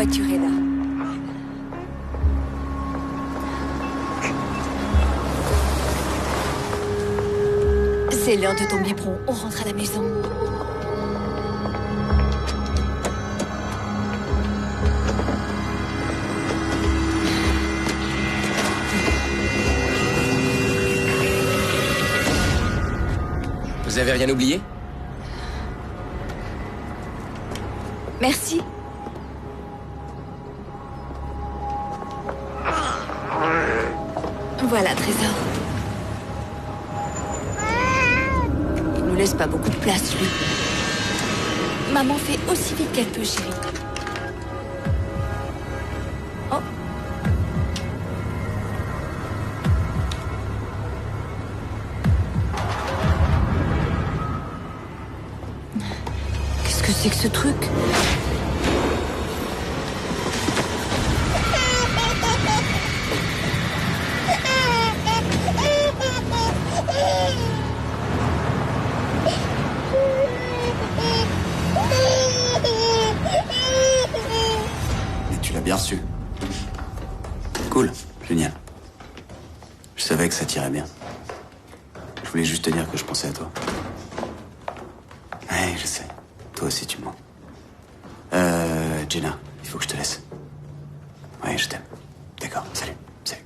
voiture est là. C'est l'heure de ton biberon. On rentre à la maison. Vous avez rien oublié? Merci. Voilà, trésor. Il nous laisse pas beaucoup de place, lui. Maman fait aussi vite qu'elle peut, chérie. Oh. Qu'est-ce que c'est que ce truc? Bien reçu. Cool, génial. Je savais que ça t'irait bien. Je voulais juste te dire que je pensais à toi. Ouais, je sais. Toi aussi, tu me mens. Jenna, il faut que je te laisse. Ouais, je t'aime. D'accord, salut. Salut.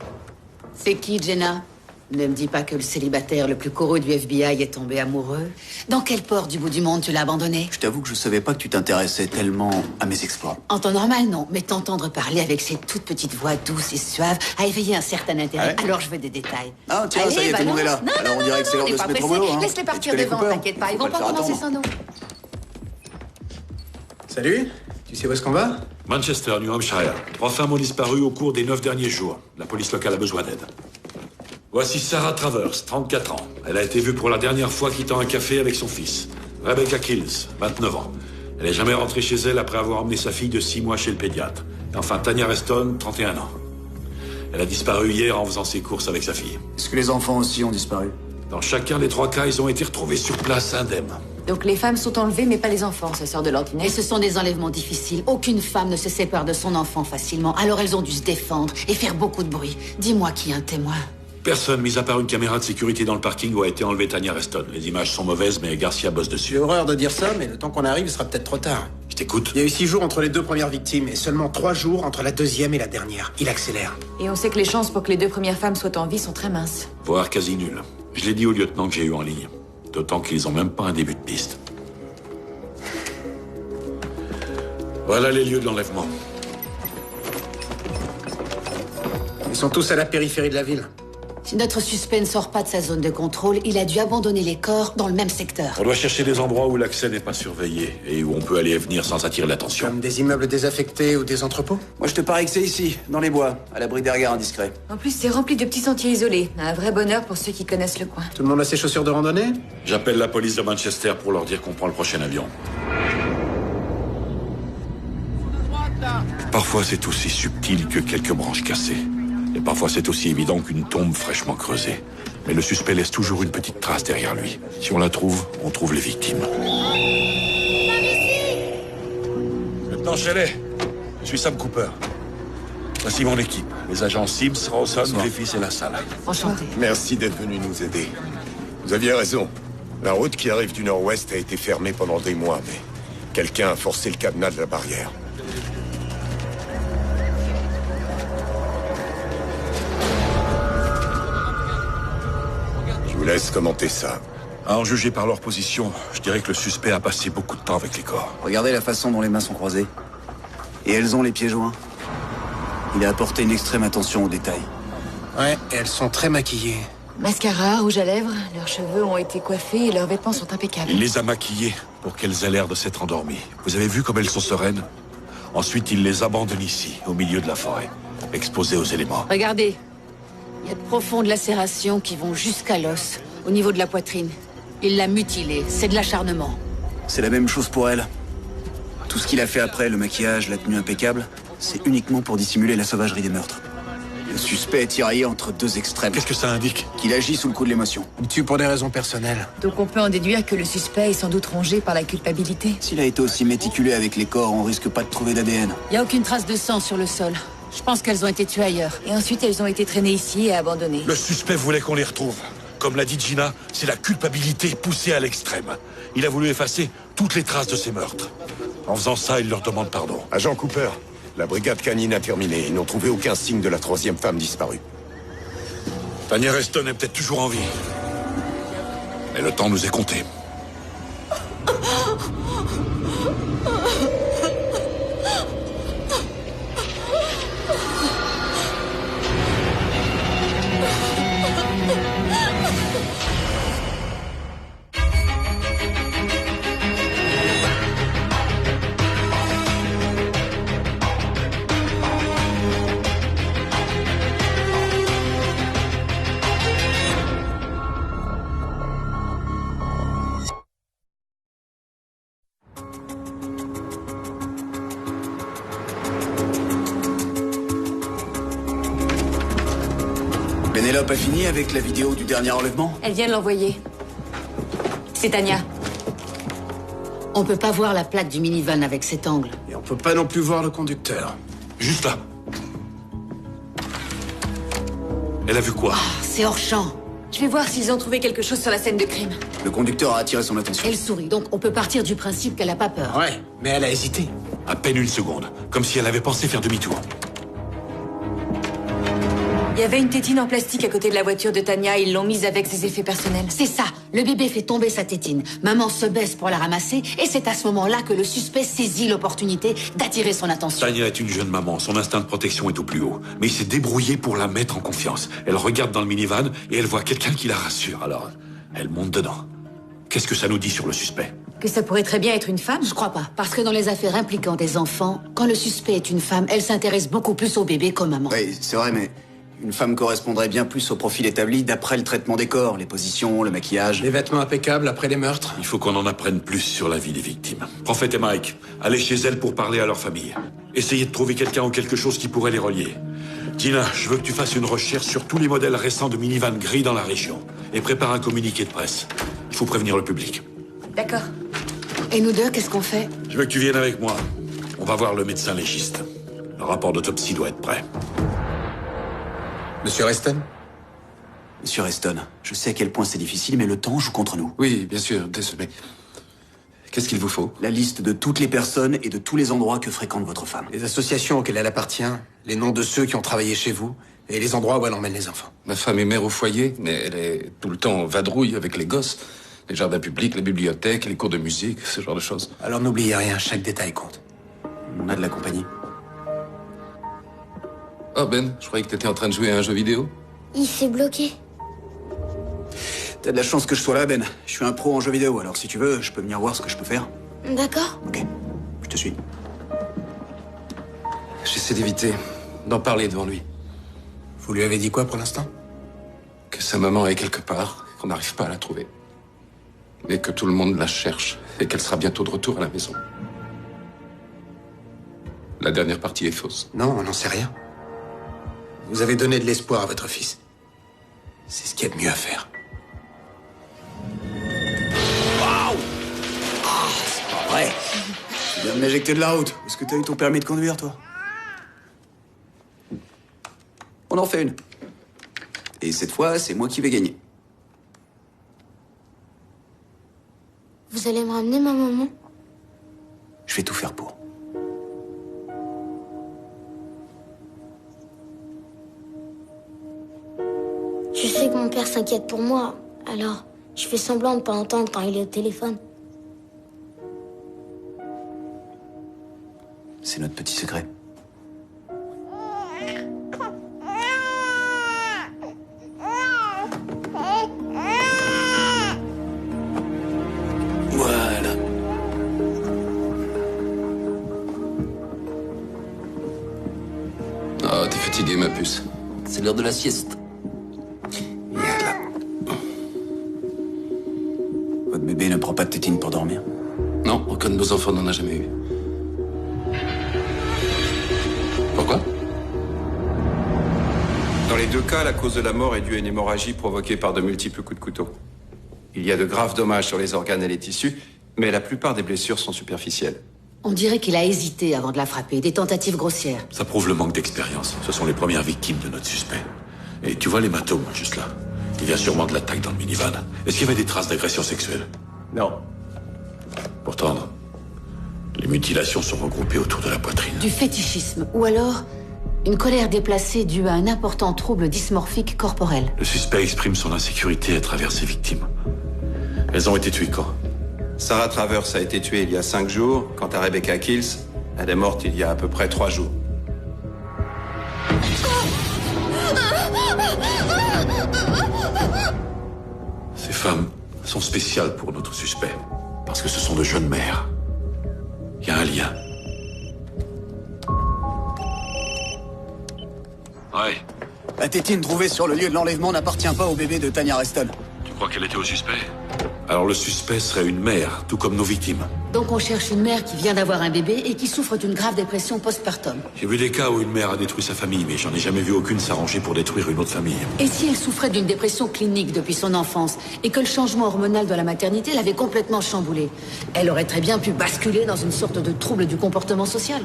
C'est qui, Jenna? Ne me dis pas que le célibataire le plus couru du FBI est tombé amoureux. Dans quel port du bout du monde tu l'as abandonné? Je t'avoue que je savais pas que tu t'intéressais tellement à mes exploits. En temps normal, non. Mais t'entendre parler avec ces toutes petites voix douces et suaves a éveillé un certain intérêt. Ouais. Alors je veux des détails. Ah, tiens, ça y est, tout le monde est là. Non, Alors on dirait que c'est l'heure de se mettre au boulot, hein. Laisse-les partir Et tu devant, connais t'inquiète pas. Ils Faut vont pas le faire commencer attendre. sans nous. Salut, tu sais où est-ce qu'on va? Manchester, New Hampshire. 3 femmes ont disparu au cours des 9 derniers jours. La police locale a besoin d'aide. Voici Sarah Travers, 34 ans. Elle a été vue pour la dernière fois quittant un café avec son fils. Rebecca Kills, 29 ans. Elle n'est jamais rentrée chez elle après avoir emmené sa fille de 6 mois chez le pédiatre. Et enfin, Tanya Reston, 31 ans. Elle a disparu hier en faisant ses courses avec sa fille. Est-ce que les enfants aussi ont disparu? Dans chacun des 3 cas, ils ont été retrouvés sur place indemnes. Donc les femmes sont enlevées, mais pas les enfants, ça sort de l'ordinaire. Et ce sont des enlèvements difficiles. Aucune femme ne se sépare de son enfant facilement. Alors elles ont dû se défendre et faire beaucoup de bruit. Dis-moi qui est un témoin. Personne, mis à part une caméra de sécurité dans le parking où a été enlevée Tanya Reston. Les images sont mauvaises, mais Garcia bosse dessus. J'ai horreur de dire ça, mais le temps qu'on arrive, il sera peut-être trop tard. Je t'écoute. Il y a eu 6 jours entre les 2 premières victimes et seulement 3 jours entre la deuxième et la dernière. Il accélère. Et on sait que les chances pour que les 2 premières femmes soient en vie sont très minces. Voire quasi nul. Je l'ai dit au lieutenant que j'ai eu en ligne. D'autant qu'ils ont même pas un début de piste. Voilà les lieux de l'enlèvement. Ils sont tous à la périphérie de la ville. Si notre suspect ne sort pas de sa zone de contrôle, il a dû abandonner les corps dans le même secteur. On doit chercher des endroits où l'accès n'est pas surveillé et où on peut aller et venir sans attirer l'attention. Comme des immeubles désaffectés ou des entrepôts. Moi, je te parie que c'est ici, dans les bois, à l'abri des regards indiscrets. En plus, c'est rempli de petits sentiers isolés. Un vrai bonheur pour ceux qui connaissent le coin. Tout le monde a ses chaussures de randonnée? J'appelle la police de Manchester pour leur dire qu'on prend le prochain avion. Parfois, c'est aussi subtil que quelques branches cassées. Et parfois, c'est aussi évident qu'une tombe fraîchement creusée. Mais le suspect laisse toujours une petite trace derrière lui. Si on la trouve, on trouve les victimes. Lieutenant Shelley, je suis Sam Cooper. Voici mon équipe. Les agents Sims, Rawson, Griffiths et LaSalle. Enchanté. Merci d'être venu nous aider. Vous aviez raison. La route qui arrive du nord-ouest a été fermée pendant des mois, mais quelqu'un a forcé le cadenas de la barrière. Je vous laisse commenter ça. À en juger par leur position, je dirais que le suspect a passé beaucoup de temps avec les corps. Regardez la façon dont les mains sont croisées. Et elles ont les pieds joints. Il a apporté une extrême attention aux détails. Ouais, et elles sont très maquillées. Mascara, rouge à lèvres, leurs cheveux ont été coiffés et leurs vêtements sont impeccables. Il les a maquillées pour qu'elles aient l'air de s'être endormies. Vous avez vu comme elles sont sereines? Ensuite, il les abandonne ici, au milieu de la forêt, exposées aux éléments. Regardez. Il y a de profondes lacérations qui vont jusqu'à l'os, au niveau de la poitrine. Il l'a mutilée, c'est de l'acharnement. C'est la même chose pour elle. Tout ce qu'il a fait après, le maquillage, la tenue impeccable, c'est uniquement pour dissimuler la sauvagerie des meurtres. Le suspect est tiraillé entre deux extrêmes. Qu'est-ce que ça indique? Qu'il agit sous le coup de l'émotion. Il tue pour des raisons personnelles. Donc on peut en déduire que le suspect est sans doute rongé par la culpabilité. S'il a été aussi méticuleux avec les corps, on risque pas de trouver d'ADN. Il n'y a aucune trace de sang sur le sol. Je pense qu'elles ont été tuées ailleurs. Et ensuite, elles ont été traînées ici et abandonnées. Le suspect voulait qu'on les retrouve. Comme l'a dit Gina, c'est la culpabilité poussée à l'extrême. Il a voulu effacer toutes les traces de ces meurtres. En faisant ça, il leur demande pardon. Agent Cooper, la brigade canine a terminé. Ils n'ont trouvé aucun signe de la troisième femme disparue. Tanya Reston est peut-être toujours en vie. Mais le temps nous est compté. Pénélope a fini avec la vidéo du dernier enlèvement? Elle vient de l'envoyer. C'est Tanya. On peut pas voir la plaque du minivan avec cet angle. Et on peut pas non plus voir le conducteur. Juste là. Elle a vu quoi? C'est hors champ. Je vais voir s'ils ont trouvé quelque chose sur la scène de crime. Le conducteur a attiré son attention. Elle sourit, donc on peut partir du principe qu'elle a pas peur. Ouais, mais elle a hésité. À peine une seconde. Comme si elle avait pensé faire demi-tour. Il y avait une tétine en plastique à côté de la voiture de Tanya. Ils l'ont mise avec ses effets personnels. C'est ça. Le bébé fait tomber sa tétine. Maman se baisse pour la ramasser et c'est à ce moment-là que le suspect saisit l'opportunité d'attirer son attention. Tanya est une jeune maman. Son instinct de protection est au plus haut. Mais il s'est débrouillé pour la mettre en confiance. Elle regarde dans le minivan et elle voit quelqu'un qui la rassure. Alors, elle monte dedans. Qu'est-ce que ça nous dit sur le suspect? Que ça pourrait très bien être une femme? Je crois pas. Parce que dans les affaires impliquant des enfants, quand le suspect est une femme, elle s'intéresse beaucoup plus au bébé qu'aux mamans. Oui, c'est vrai, mais une femme correspondrait bien plus au profil établi d'après le traitement des corps, les positions, le maquillage. Les vêtements impeccables après les meurtres. Il faut qu'on en apprenne plus sur la vie des victimes. Prophète et Mike, allez chez elles pour parler à leur famille. Essayez de trouver quelqu'un ou quelque chose qui pourrait les relier. Tina, je veux que tu fasses une recherche sur tous les modèles récents de minivan gris dans la région. Et prépare un communiqué de presse. Il faut prévenir le public. D'accord. Et nous deux, qu'est-ce qu'on fait? Je veux que tu viennes avec moi. On va voir le médecin légiste. Le rapport d'autopsie doit être prêt. Monsieur Reston? Monsieur Reston, je sais à quel point c'est difficile, mais le temps joue contre nous. Oui, bien sûr, désolé. Qu'est-ce qu'il vous faut? La liste de toutes les personnes et de tous les endroits que fréquente votre femme. Les associations auxquelles elle appartient, les noms de ceux qui ont travaillé chez vous, et les endroits où elle emmène les enfants. Ma femme est mère au foyer, mais elle est tout le temps en vadrouille avec les gosses. Les jardins publics, les bibliothèques, les cours de musique, ce genre de choses. Alors n'oubliez rien, chaque détail compte. On a de la compagnie. Oh Ben, je croyais que t'étais en train de jouer à un jeu vidéo. Il s'est bloqué. T'as de la chance que je sois là, Ben. Je suis un pro en jeux vidéo, alors si tu veux, je peux venir voir ce que je peux faire. D'accord. Ok, je te suis. J'essaie d'éviter d'en parler devant lui. Vous lui avez dit quoi pour l'instant? Que sa maman est quelque part, qu'on n'arrive pas à la trouver. Et que tout le monde la cherche, et qu'elle sera bientôt de retour à la maison. La dernière partie est fausse. Non, on n'en sait rien. Vous avez donné de l'espoir à votre fils. C'est ce qu'il y a de mieux à faire. Waouh! Ah, c'est pas vrai. Tu viens de m'éjecter de la route. Est-ce que t'as eu ton permis de conduire, toi? On en fait une. Et cette fois, c'est moi qui vais gagner. Vous allez me ramener ma maman? Je vais tout faire pour. Je sais que mon père s'inquiète pour moi, alors je fais semblant de pas entendre quand il est au téléphone. C'est notre petit secret. Voilà. Oh, t'es fatigué, ma puce. C'est l'heure de la sieste. Votre bébé ne prend pas de tétine pour dormir? Non, aucun de nos enfants n'en a jamais eu. Pourquoi? les deux cas, la cause de la mort est due à une hémorragie provoquée par de multiples coups de couteau. Il y a de graves dommages sur les organes et les tissus, mais la plupart des blessures sont superficielles. On dirait qu'il a hésité avant de la frapper, des tentatives grossières. Ça prouve le manque d'expérience. Ce sont les premières victimes de notre suspect. Et tu vois l'hématome, juste là. Il vient sûrement de l'attaque dans le minivan. Est-ce qu'il y avait des traces d'agression sexuelle? Non. Pourtant, les mutilations sont regroupées autour de la poitrine. Du fétichisme, ou alors une colère déplacée due à un important trouble dysmorphique corporel. Le suspect exprime son insécurité à travers ses victimes. Elles ont été tuées quand? Sarah Travers a été tuée il y a 5 jours, quant à Rebecca Kills, elle est morte il y a à peu près 3 jours. Ces femmes sont spéciales pour notre suspect, parce que ce sont de jeunes mères. Il y a un lien. Ouais. La tétine trouvée sur le lieu de l'enlèvement n'appartient pas au bébé de Tanya Reston. Tu crois qu'elle était au suspect? Alors le suspect serait une mère, tout comme nos victimes. Donc on cherche une mère qui vient d'avoir un bébé et qui souffre d'une grave dépression postpartum. J'ai vu des cas où une mère a détruit sa famille, mais j'en ai jamais vu aucune s'arranger pour détruire une autre famille. Et si elle souffrait d'une dépression clinique depuis son enfance et que le changement hormonal de la maternité l'avait complètement chamboulée, elle aurait très bien pu basculer dans une sorte de trouble du comportement social.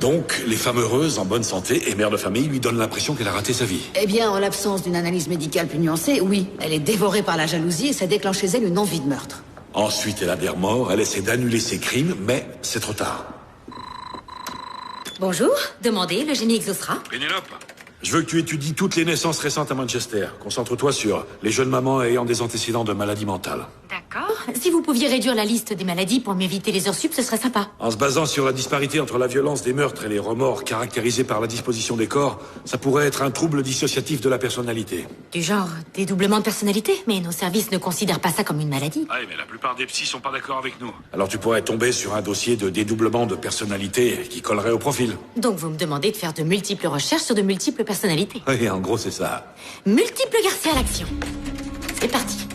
Donc, les femmes heureuses, en bonne santé et mères de famille lui donnent l'impression qu'elle a raté sa vie. Eh bien, en l'absence d'une analyse médicale plus nuancée, oui. Elle est dévorée par la jalousie et ça déclenche chez elle une envie de meurtre. Ensuite, elle a des remords, elle essaie d'annuler ses crimes, mais c'est trop tard. Bonjour, demandez, le génie exaucera. Pénélope, je veux que tu étudies toutes les naissances récentes à Manchester. Concentre-toi sur les jeunes mamans ayant des antécédents de maladies mentales. D'accord. Si vous pouviez réduire la liste des maladies pour m'éviter les heures sup, ce serait sympa. En se basant sur la disparité entre la violence des meurtres et les remords caractérisés par la disposition des corps, ça pourrait être un trouble dissociatif de la personnalité. Du genre dédoublement de personnalité, mais nos services ne considèrent pas ça comme une maladie. Ah, mais la plupart des psys sont pas d'accord avec nous. Alors tu pourrais tomber sur un dossier de dédoublement de personnalité qui collerait au profil. Donc vous me demandez de faire de multiples recherches sur de multiples personnalités. Oui, en gros, c'est ça. Multiples Garcia à l'action. C'est parti. Si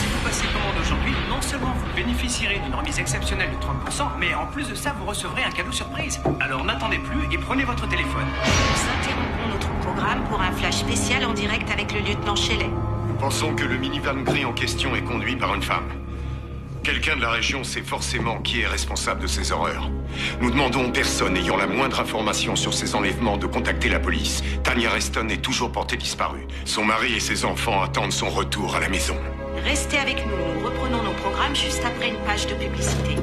vous passez commande aujourd'hui, non seulement vous bénéficierez d'une remise exceptionnelle de 30%, mais en plus de ça, vous recevrez un cadeau surprise. Alors n'attendez plus et prenez votre téléphone. Nous interrompons notre programme pour un flash spécial en direct avec le lieutenant Shelley. Nous pensons que le minivan gris en question est conduit par une femme. Quelqu'un de la région sait forcément qui est responsable de ces horreurs. Nous demandons aux personnes ayant la moindre information sur ces enlèvements de contacter la police. Tanya Reston est toujours portée disparue. Son mari et ses enfants attendent son retour à la maison. Restez avec nous, nous reprenons nos programmes juste après une page de publicité.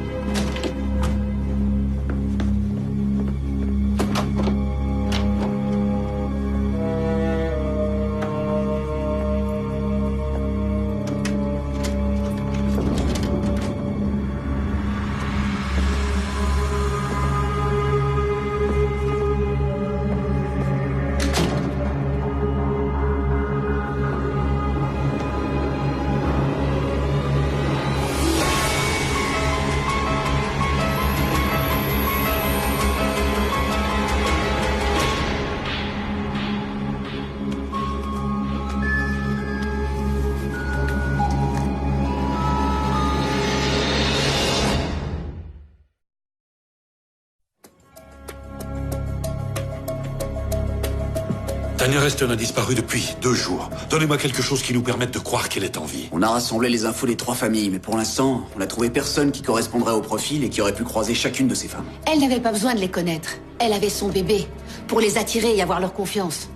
Tanya Reston a disparu depuis 2 jours. Donnez-moi quelque chose qui nous permette de croire qu'elle est en vie. On a rassemblé les infos des 3 familles, mais pour l'instant, on n'a trouvé personne qui correspondrait au profil et qui aurait pu croiser chacune de ces femmes. Elle n'avait pas besoin de les connaître. Elle avait son bébé, pour les attirer et avoir leur confiance.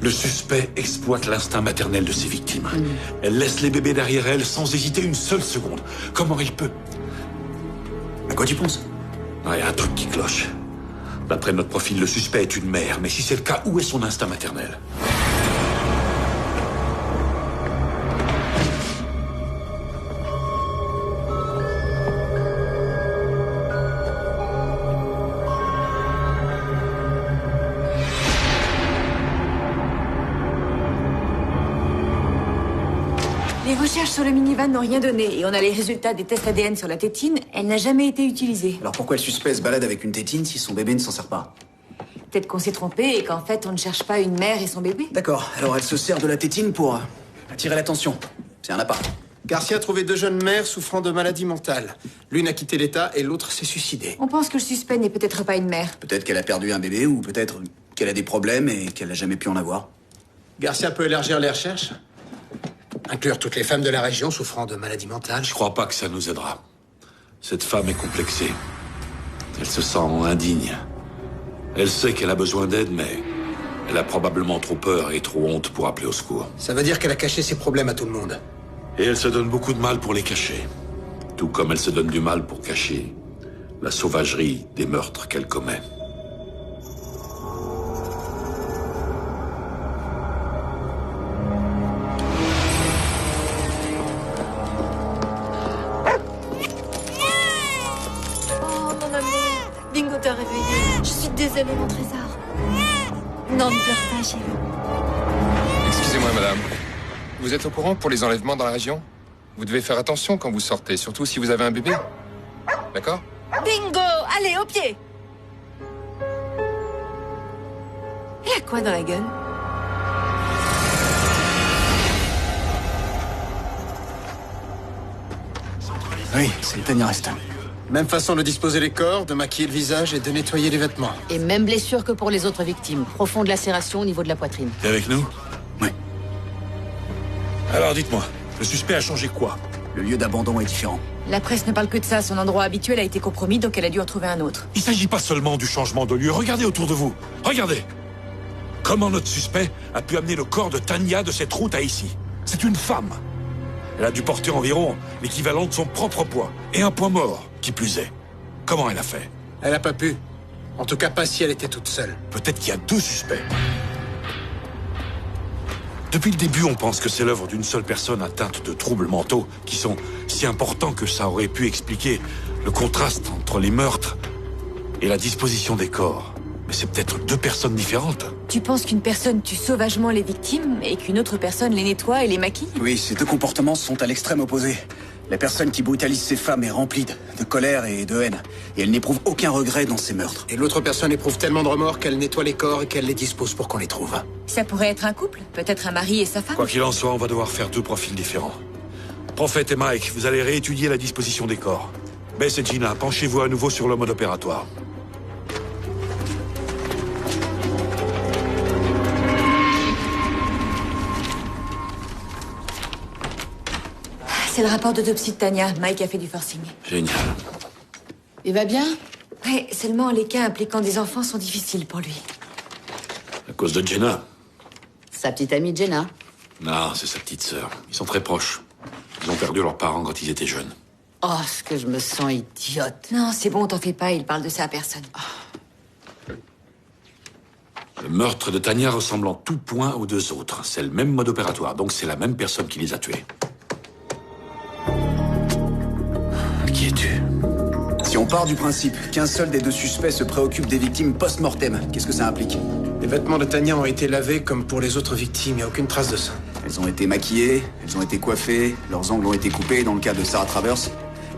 Le suspect exploite l'instinct maternel de ses victimes. Elle laisse les bébés derrière elle sans hésiter une seule seconde. Comment il peut? À quoi tu penses? Il y a un truc qui cloche. D'après notre profil, le suspect est une mère. Mais si c'est le cas, où est son instinct maternel? Les recherches sur le minivan n'ont rien donné et on a les résultats des tests ADN sur la tétine. Elle n'a jamais été utilisée. Alors pourquoi le suspect se balade avec une tétine si son bébé ne s'en sert pas? Peut-être qu'on s'est trompé et qu'en fait on ne cherche pas une mère et son bébé. D'accord, alors elle se sert de la tétine pour attirer l'attention. C'est un appât. Garcia a trouvé 2 jeunes mères souffrant de maladies mentales. L'une a quitté l'État et l'autre s'est suicidée. On pense que le suspect n'est peut-être pas une mère. Peut-être qu'elle a perdu un bébé ou peut-être Qu'elle a des problèmes et qu'elle n'a jamais pu en avoir. Garcia peut élargir les recherches? Inclure toutes les femmes de la région souffrant de maladies mentales? Je crois pas que ça nous aidera. Cette femme est complexée. Elle se sent indigne. Elle sait qu'elle a besoin d'aide, mais elle a probablement trop peur et trop honte pour appeler au secours. Ça veut dire qu'elle a caché ses problèmes à tout le monde. Et elle se donne beaucoup de mal pour les cacher. Tout comme elle se donne du mal pour cacher la sauvagerie des meurtres qu'elle commet. Oh, mon amour. Bingo t'a réveillé. Je suis désolée, mon trésor. Non, ne pleure pas, chérie. Excusez-moi, madame. Vous êtes au courant pour les enlèvements dans la région? Vous devez faire attention quand vous sortez, surtout si vous avez un bébé. D'accord? Bingo! Allez, au pied! Elle a quoi dans la gueule? Oui, c'est Tania Reston. Même façon de disposer les corps, de maquiller le visage et de nettoyer les vêtements. Et même blessure que pour les autres victimes. Profonde lacération au niveau de la poitrine. T'es avec nous? Oui. Alors dites-moi, le suspect a changé quoi? Le lieu d'abandon est différent. La presse ne parle que de ça. Son endroit habituel a été compromis, donc elle a dû en trouver un autre. Il s'agit pas seulement du changement de lieu. Regardez autour de vous. Regardez. Comment notre suspect a pu amener le corps de Tania de cette route à ici? C'est une femme. Elle a dû porter environ l'équivalent de son propre poids. Et un poids mort, qui plus est. Comment elle a fait? Elle a pas pu. En tout cas, pas si elle était toute seule. Peut-être qu'il y a deux suspects. Depuis le début, on pense que c'est l'œuvre d'une seule personne atteinte de troubles mentaux qui sont si importants que ça aurait pu expliquer le contraste entre les meurtres et la disposition des corps. Mais c'est peut-être deux personnes différentes. Tu penses qu'une personne tue sauvagement les victimes et qu'une autre personne les nettoie et les maquille? Oui, ces deux comportements sont à l'extrême opposé. La personne qui brutalise ces femmes est remplie de colère et de haine. Et elle n'éprouve aucun regret dans ses meurtres. Et l'autre personne éprouve tellement de remords qu'elle nettoie les corps et qu'elle les dispose pour qu'on les trouve. Ça pourrait être un couple? Peut-être un mari et sa femme? Quoi qu'il en soit, on va devoir faire deux profils différents. Prophète et Mike, vous allez réétudier la disposition des corps. Bess et Gina, penchez-vous à nouveau sur le mode opératoire. C'est le rapport d'autopsie de Tania. Mike a fait du forcing. Génial. Il va bien? Ouais, seulement les cas impliquant des enfants sont difficiles pour lui. À cause de Jenna? Sa petite amie Jenna. Non, c'est sa petite sœur. Ils sont très proches. Ils ont perdu leurs parents quand ils étaient jeunes. Oh, ce que je me sens idiote. Non, c'est bon, t'en fais pas, il parle de ça à personne. Le meurtre de Tania ressemble en tout point aux deux autres. C'est le même mode opératoire, donc c'est la même personne qui les a tués. Qui es-tu? Si on part du principe qu'un seul des deux suspects se préoccupe des victimes post-mortem, qu'est-ce que ça implique? Les vêtements de Tania ont été lavés comme pour les autres victimes. Il n'y a aucune trace de sang. Elles ont été maquillées, elles ont été coiffées, leurs ongles ont été coupés dans le cas de Sarah Travers.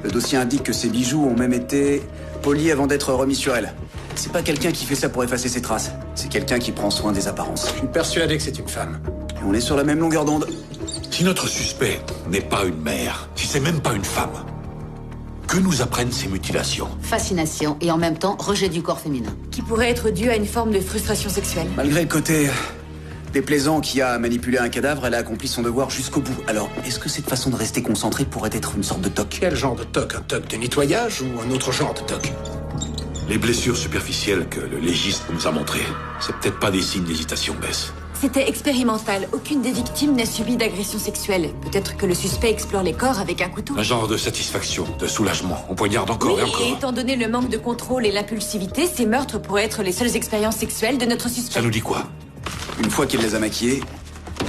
Le dossier indique que ses bijoux ont même été polis avant d'être remis sur elle. C'est pas quelqu'un qui fait ça pour effacer ses traces. C'est quelqu'un qui prend soin des apparences. Je suis persuadé que c'est une femme. Et on est sur la même longueur d'onde. Si notre suspect n'est pas une mère, si c'est même pas une femme, que nous apprennent ces mutilations? Fascination et en même temps rejet du corps féminin. Qui pourrait être dû à une forme de frustration sexuelle. Malgré le côté déplaisant qui a manipulé un cadavre, elle a accompli son devoir jusqu'au bout. Alors, est-ce que cette façon de rester concentrée pourrait être une sorte de toc? Quel genre de toc? Un toc de nettoyage ou un autre genre de toc? Les blessures superficielles que le légiste nous a montrées, c'est peut-être pas des signes d'hésitation, Bess. C'était expérimental. Aucune des victimes n'a subi d'agression sexuelle. Peut-être que le suspect explore les corps avec un couteau. Un genre de satisfaction, de soulagement. On poignarde encore Oui, et encore. et étant donné le manque de contrôle et l'impulsivité, ces meurtres pourraient être les seules expériences sexuelles de notre suspect. Ça nous dit quoi? Une fois qu'elle les a maquillées,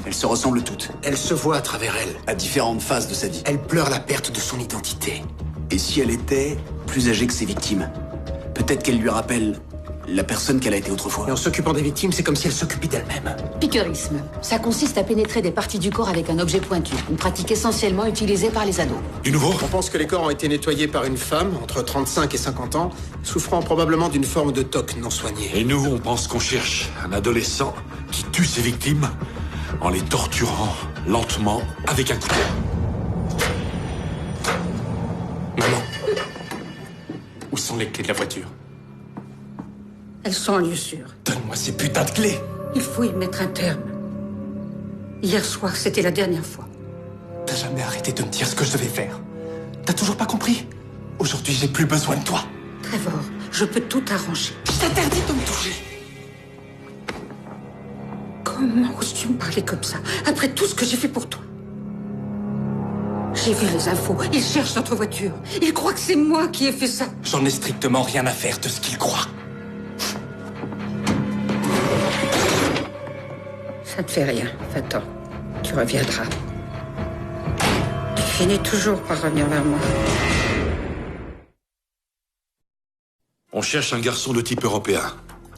elles se ressemblent toutes. Elle se voit à travers elle. À différentes phases de sa vie. Elle pleure la perte de son identité. Et si elle était plus âgée que ses victimes? Peut-être qu'elle lui rappelle la personne qu'elle a été autrefois. Et en s'occupant des victimes, c'est comme si elle s'occupait d'elle-même. Piqueurisme. Ça consiste à pénétrer des parties du corps avec un objet pointu. Une pratique essentiellement utilisée par les ados. Du nouveau? On pense que les corps ont été nettoyés par une femme, entre 35 et 50 ans, souffrant probablement d'une forme de toc non soignée. Et nous, on pense qu'on cherche un adolescent qui tue ses victimes en les torturant lentement avec un couteau. Maman, où sont les clés de la voiture? Elles sont en lieu sûr. Donne-moi Donne-moi ces putains de clés. Il faut y mettre un terme. Hier soir, c'était la dernière fois. T'as jamais arrêté de me dire ce que je devais faire. T'as toujours pas compris? Aujourd'hui, j'ai plus besoin de toi. Trevor, je peux tout arranger. Je t'interdis de me toucher. Comment oses-tu me parler comme ça, après tout ce que j'ai fait pour toi? J'ai vu les infos. Ils cherchent notre voiture. Ils croient que c'est moi qui ai fait ça. J'en ai strictement rien à faire de ce qu'ils croient. Ça te fait rien, va-t'en. Tu reviendras. Tu finis toujours par revenir vers moi. On cherche un garçon de type européen.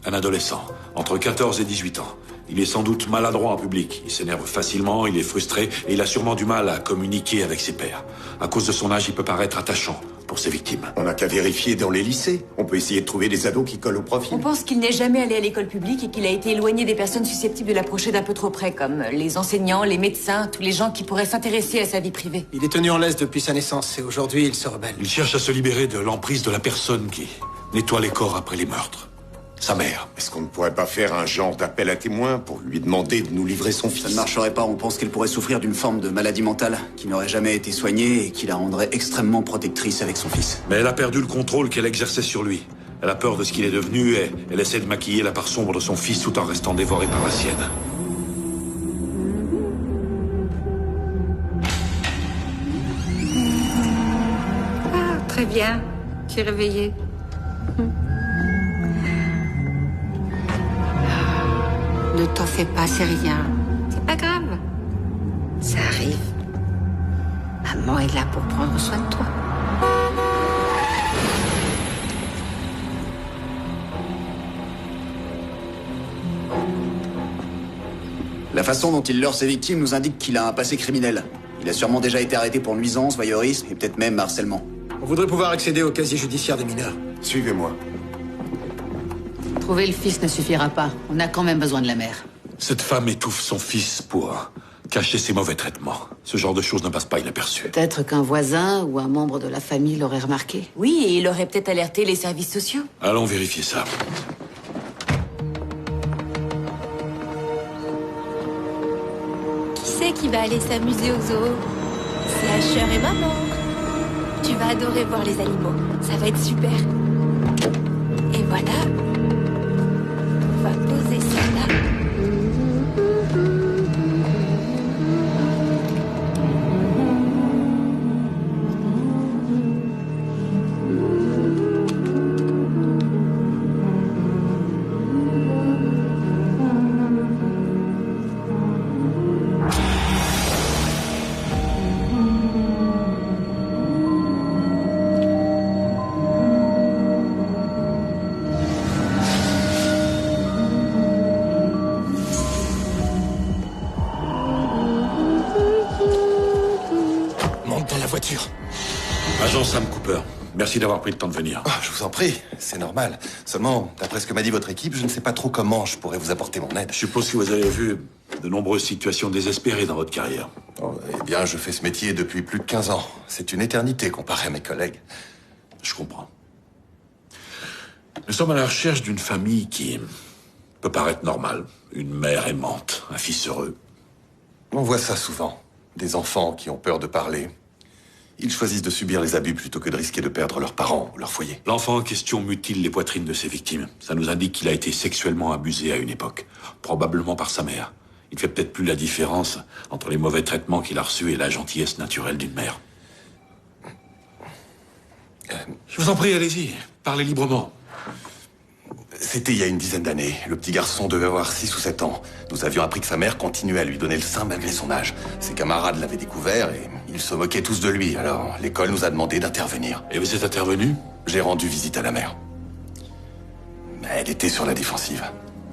Un adolescent, entre 14 et 18 ans. Il est sans doute maladroit en public. Il s'énerve facilement, il est frustré et il a sûrement du mal à communiquer avec ses pairs. À cause de son âge, il peut paraître attachant pour ses victimes. On n'a qu'à vérifier dans les lycées. On peut essayer de trouver des ados qui collent au profil. On pense qu'il n'est jamais allé à l'école publique et qu'il a été éloigné des personnes susceptibles de l'approcher d'un peu trop près, comme les enseignants, les médecins, tous les gens qui pourraient s'intéresser à sa vie privée. Il est tenu en laisse depuis sa naissance et aujourd'hui, il se rebelle. Il cherche à se libérer de l'emprise de la personne qui nettoie les corps après les meurtres. Sa mère. Est-ce qu'on ne pourrait pas faire un genre d'appel à témoins pour lui demander de nous livrer son fils? Ça ne marcherait pas, on pense qu'elle pourrait souffrir d'une forme de maladie mentale qui n'aurait jamais été soignée et qui la rendrait extrêmement protectrice avec son fils. Mais elle a perdu le contrôle qu'elle exerçait sur lui. Elle a peur de ce qu'il est devenu et elle essaie de maquiller la part sombre de son fils tout en restant dévorée par la sienne. Ah, très bien. Tu es réveillé. Ne t'en fais pas, c'est rien. C'est pas grave. Ça arrive. Maman est là pour prendre soin de toi. La façon dont il leurre ses victimes nous indique qu'il a un passé criminel. Il a sûrement déjà été arrêté pour nuisance, voyeurisme et peut-être même harcèlement. On voudrait pouvoir accéder au casier judiciaire des mineurs. Suivez-moi. Trouver le fils ne suffira pas. On a quand même besoin de la mère. Cette femme étouffe son fils pour cacher ses mauvais traitements. Ce genre de choses ne passe pas inaperçu. Peut-être qu'un voisin ou un membre de la famille l'aurait remarqué. Oui, et il aurait peut-être alerté les services sociaux. Allons vérifier ça. Qui c'est qui va aller s'amuser au zoo? C'est Asher et maman. Tu vas adorer voir les animaux. Ça va être super. Et voilà. On va poser ça là. Agent Sam Cooper, merci d'avoir pris le temps de venir. Oh, je vous en prie, c'est normal. Seulement, d'après ce que m'a dit votre équipe, je ne sais pas trop comment je pourrais vous apporter mon aide. Je suppose que vous avez vu de nombreuses situations désespérées dans votre carrière. Oh, eh bien, je fais ce métier depuis plus de 15 ans. C'est une éternité comparé à mes collègues. Je comprends. Nous sommes à la recherche d'une famille qui peut paraître normale. Une mère aimante, un fils heureux. On voit ça souvent. Des enfants qui ont peur de parler. Ils choisissent de subir les abus plutôt que de risquer de perdre leurs parents ou leur foyer. L'enfant en question mutile les poitrines de ses victimes. Ça nous indique qu'il a été sexuellement abusé à une époque. Probablement par sa mère. Il fait peut-être plus la différence entre les mauvais traitements qu'il a reçus et la gentillesse naturelle d'une mère. Je vous en prie, allez-y. Parlez librement. C'était il y a une dizaine d'années. Le petit garçon devait avoir 6 ou 7 ans. Nous avions appris que sa mère continuait à lui donner le sein malgré son âge. Ses camarades l'avaient découvert et ils se moquaient tous de lui. Alors l'école nous a demandé d'intervenir. Et vous êtes intervenu? J'ai rendu visite à la mère. Mais elle était sur la défensive.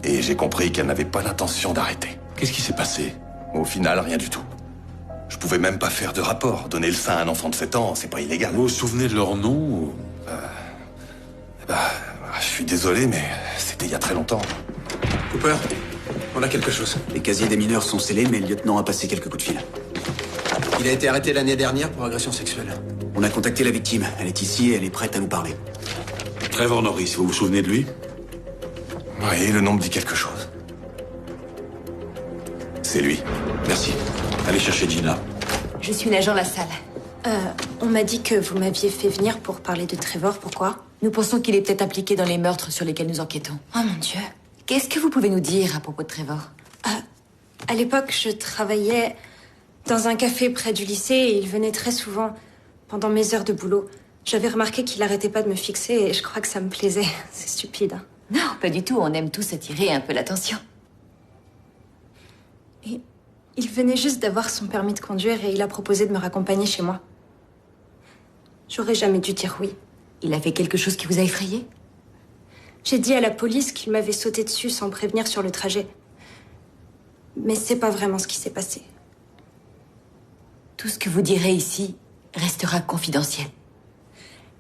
Et j'ai compris qu'elle n'avait pas l'intention d'arrêter. Qu'est-ce qui s'est passé? Au final, rien du tout. Je pouvais même pas faire de rapport. Donner le sein à un enfant de 7 ans, c'est pas illégal. Vous vous souvenez de leur nom ou... Je suis désolé, mais c'était il y a très longtemps. Cooper, on a quelque chose. Les casiers des mineurs sont scellés, mais le lieutenant a passé quelques coups de fil. Il a été arrêté l'année dernière pour agression sexuelle. On a contacté la victime. Elle est ici et elle est prête à nous parler. Trevor Norris, vous vous souvenez de lui? Oui, le nom me dit quelque chose. C'est lui. Merci. Allez chercher Gina. Je suis l'agent Lassalle. On m'a dit que vous m'aviez fait venir pour parler de Trevor. Pourquoi? Nous pensons qu'il est peut-être impliqué dans les meurtres sur lesquels nous enquêtons. Oh mon Dieu. Qu'est-ce que vous pouvez nous dire à propos de Trevor? À l'époque, je travaillais dans un café près du lycée et il venait très souvent pendant mes heures de boulot. J'avais remarqué qu'il arrêtait pas de me fixer et je crois que ça me plaisait. C'est stupide. Hein. Non, pas du tout. On aime tous attirer un peu l'attention. Et il venait juste d'avoir son permis de conduire et il a proposé de me raccompagner chez moi. J'aurais jamais dû dire oui. Il a fait quelque chose qui vous a effrayé? J'ai dit à la police qu'il m'avait sauté dessus sans prévenir sur le trajet. Mais c'est pas vraiment ce qui s'est passé. Tout ce que vous direz ici restera confidentiel.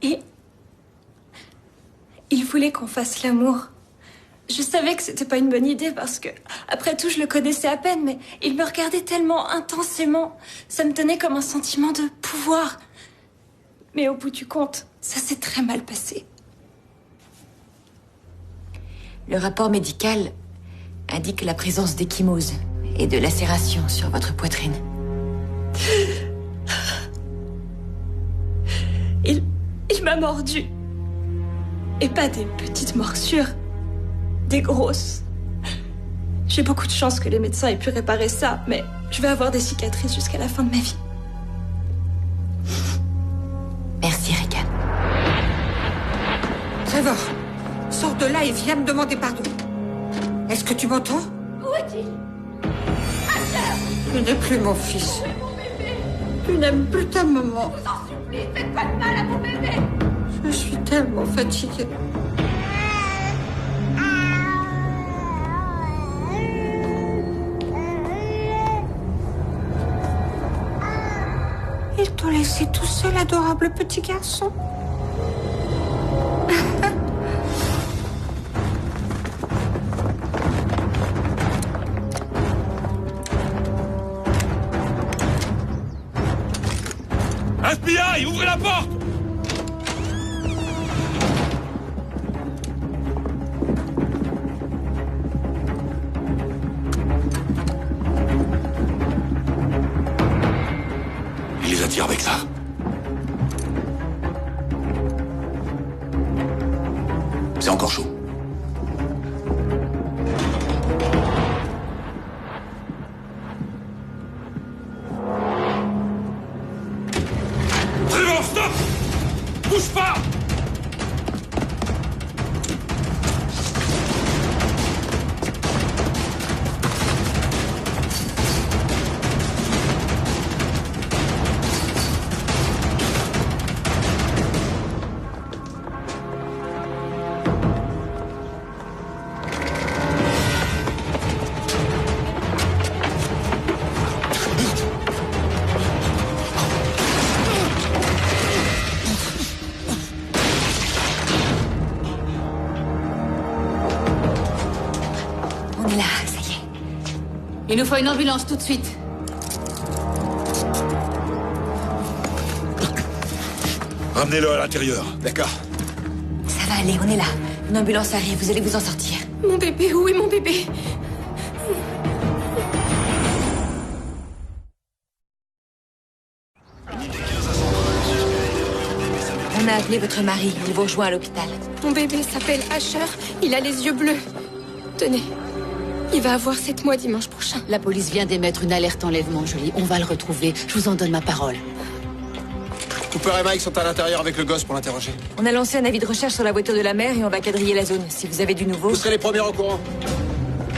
Et il voulait qu'on fasse l'amour. Je savais que c'était pas une bonne idée parce que, après tout, je le connaissais à peine, mais il me regardait tellement intensément. Ça me donnait comme un sentiment de pouvoir. Mais au bout du compte, ça s'est très mal passé. Le rapport médical indique la présence d'échymose et de lacération sur votre poitrine. Il m'a mordu. Et pas des petites morsures, des grosses. J'ai beaucoup de chance que les médecins aient pu réparer ça, mais je vais avoir des cicatrices jusqu'à la fin de ma vie. Merci, Regan. Trevor, sors de là et viens me demander pardon. Est-ce que tu m'entends? Où est-il? Tu n'es plus mon fils. Tu n'aimes plus ta maman. Je vous en supplie, faites pas de mal à mon bébé. Je suis tellement fatiguée. Ils t'ont laissé tout seul, adorable petit garçon. FBI, ouvrez la porte! Il les attire avec ça. C'est encore chaud. Trevor, stop! Bouge pas! On est là, ça y est. Il nous faut une ambulance tout de suite. Ramenez-le à l'intérieur. D'accord. Ça va aller, on est là. Une ambulance arrive, vous allez vous en sortir. Mon bébé, où est mon bébé? On a appelé votre mari, il vous rejoint à l'hôpital. Mon bébé s'appelle Asher, il a les yeux bleus. Tenez, il va avoir 7 mois dimanche prochain. La police vient d'émettre une alerte enlèvement, Julie. On va le retrouver. Je vous en donne ma parole. Cooper et Mike sont à l'intérieur avec le gosse pour l'interroger. On a lancé un avis de recherche sur la voiture de la mère et on va quadriller la zone. Si vous avez du nouveau... Vous serez les premiers au courant.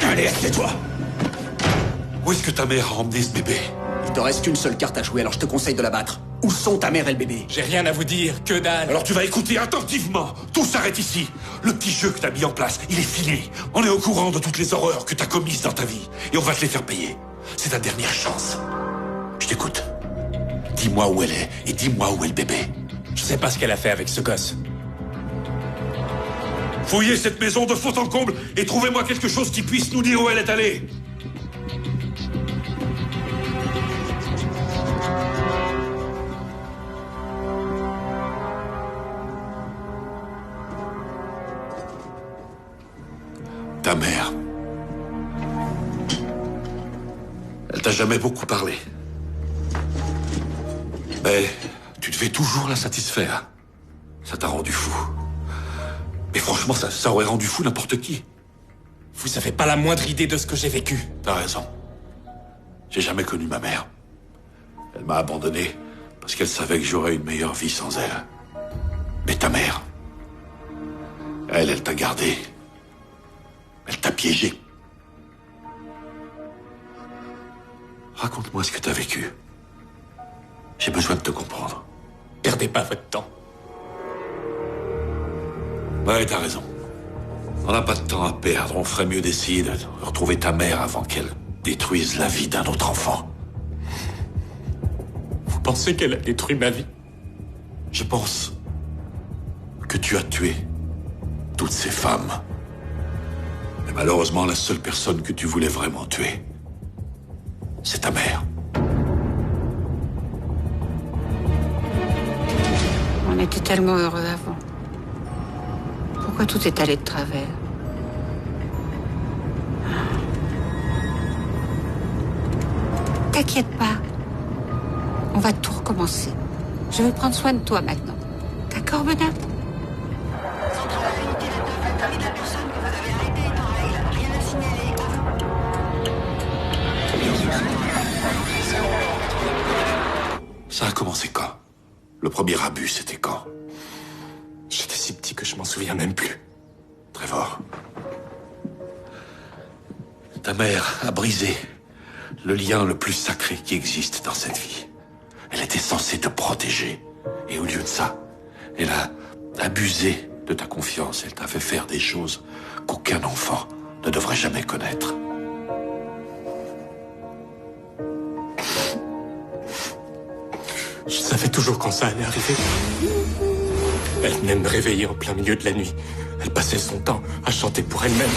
Allez, assieds-toi! Où est-ce que ta mère a emmené ce bébé? Il te reste qu'une seule carte à jouer, alors je te conseille de la battre. Où sont ta mère et le bébé? J'ai rien à vous dire, que dalle. Alors tu vas écouter attentivement. Tout s'arrête ici. Le petit jeu que t'as mis en place, il est fini. On est au courant de toutes les horreurs que t'as commises dans ta vie. Et on va te les faire payer. C'est ta dernière chance. Je t'écoute. Dis-moi où elle est et dis-moi où est le bébé. Je sais pas ce qu'elle a fait avec ce gosse. Fouillez cette maison de fond en comble et trouvez-moi quelque chose qui puisse nous dire où elle est allée. ta mère. Elle t'a jamais beaucoup parlé. Mais tu devais toujours la satisfaire. Ça t'a rendu fou. Mais franchement, ça aurait rendu fou n'importe qui. Vous avez pas la moindre idée de ce que j'ai vécu. T'as raison. J'ai jamais connu ma mère. Elle m'a abandonné parce qu'elle savait que j'aurais une meilleure vie sans elle. Mais ta mère, elle t'a gardé. Elle t'a piégé. Raconte-moi ce que t'as vécu. J'ai besoin de te comprendre. Perdez pas votre temps. Ouais, t'as raison. On n'a pas de temps à perdre. On ferait mieux d'essayer de retrouver ta mère avant qu'elle détruise la vie d'un autre enfant. Vous pensez qu'elle a détruit ma vie? Je pense que tu as tué toutes ces femmes. Mais malheureusement, la seule personne que tu voulais vraiment tuer, c'est ta mère. On était tellement heureux avant. Pourquoi tout est allé de travers? T'inquiète pas. On va tout recommencer. Je vais prendre soin de toi maintenant. D'accord, madame? Ça a commencé quand? Le premier abus, c'était quand? J'étais si petit que je m'en souviens même plus. Trevor, ta mère a brisé le lien le plus sacré qui existe dans cette vie. Elle était censée te protéger. Et au lieu de ça, elle a abusé de ta confiance. Elle t'a fait faire des choses qu'aucun enfant ne devrait jamais connaître. Je savais toujours quand ça allait arriver. Elle venait me réveiller en plein milieu de la nuit. Elle passait son temps à chanter pour elle-même.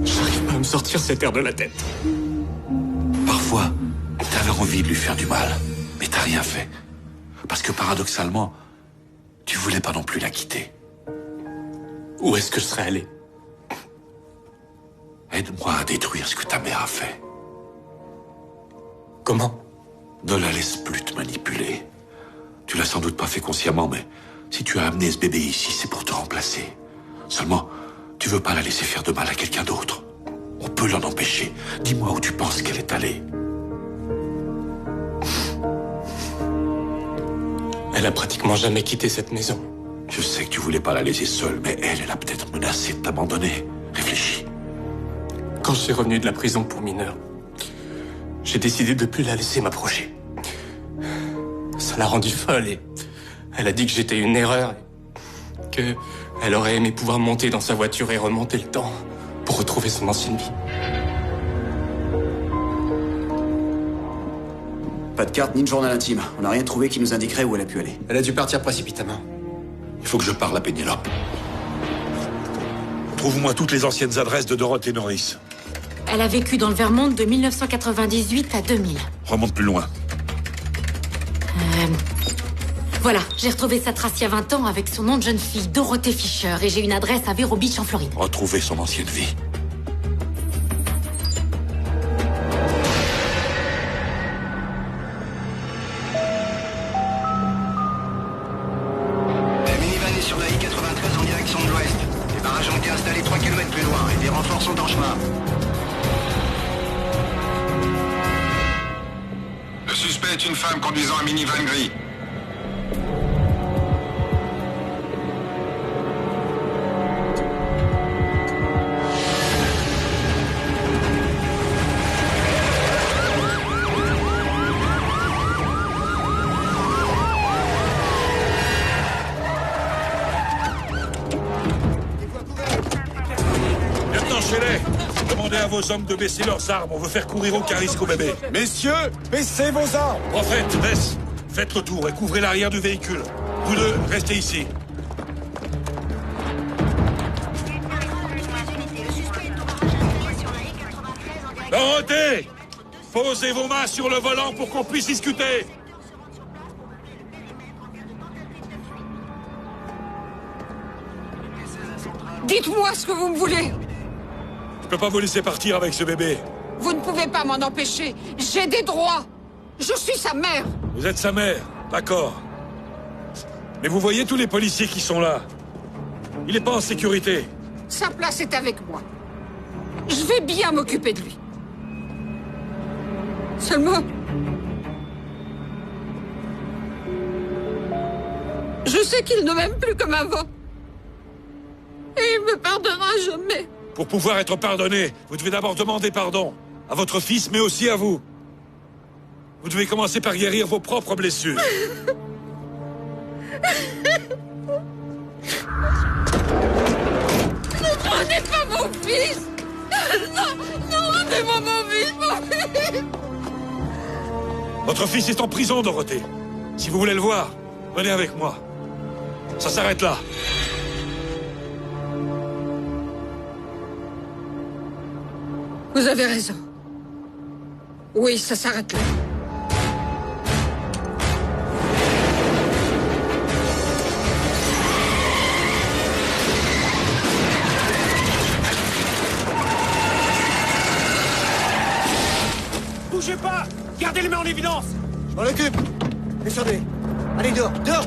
J'arrive pas à me sortir cet air de la tête. Parfois, t'avais envie de lui faire du mal, mais t'as rien fait. Parce que paradoxalement, tu voulais pas non plus la quitter. Où est-ce que je serais allé? Aide-moi à détruire ce que ta mère a fait. Comment? Ne la laisse plus te manipuler. Tu l'as sans doute pas fait consciemment, mais si tu as amené ce bébé ici, c'est pour te remplacer. Seulement, tu veux pas la laisser faire de mal à quelqu'un d'autre. On peut l'en empêcher. Dis-moi où tu penses qu'elle est allée. Elle a pratiquement jamais quitté cette maison. Je sais que tu voulais pas la laisser seule, mais elle a peut-être menacé de t'abandonner. Réfléchis. Quand je suis revenu de la prison pour mineurs, j'ai décidé de plus la laisser m'approcher. Ça l'a rendue folle et elle a dit que j'étais une erreur. Que elle aurait aimé pouvoir monter dans sa voiture et remonter le temps pour retrouver son ancienne vie. Pas de carte ni de journal intime. On n'a rien trouvé qui nous indiquerait où elle a pu aller. Elle a dû partir précipitamment. Il faut que je parle à Pénélope. Trouve-moi toutes les anciennes adresses de Dorothée Norris. Elle a vécu dans le Vermont de 1998 à 2000. Remonte plus loin. Voilà, j'ai retrouvé sa trace il y a 20 ans avec son nom de jeune fille, Dorothée Fisher, et j'ai une adresse à Vero Beach en Floride. Retrouver son ancienne vie. La minivan est sur la I-93 en direction de l'ouest. Les barrages ont été installés 3 km plus loin et des renforts sont en chemin. Le suspect est une femme conduisant un minivan gris. Lieutenant Shelley, demandez à vos hommes de baisser leurs armes. On veut faire courir aucun risque au bébé. Messieurs, baissez vos armes! Prophète, baisse. Faites le tour et couvrez l'arrière du véhicule. Vous deux, restez ici. Dorothée! Posez vos mains sur le volant pour qu'on puisse discuter. Dites-moi ce que vous me voulez. Je peux pas vous laisser partir avec ce bébé. Vous ne pouvez pas m'en empêcher. J'ai des droits. Je suis sa mère. Vous êtes sa mère, d'accord. Mais vous voyez tous les policiers qui sont là. Il n'est pas en sécurité. Sa place est avec moi. Je vais bien m'occuper de lui. Seulement... je sais qu'il ne m'aime plus comme avant. Et il me pardonnera jamais. Pour pouvoir être pardonné, vous devez d'abord demander pardon. À votre fils, mais aussi à vous. Vous devez commencer par guérir vos propres blessures. Ne prenez pas mon fils! Non, non, rendez-moi mon fils, mon fils! Votre fils est en prison, Dorothée. Si vous voulez le voir, venez avec moi. Ça s'arrête là. Vous avez raison. Oui, ça s'arrête là. Bougez pas! Gardez les mains en évidence! Je m'en occupe! Descendez! Allez, dehors! Dehors!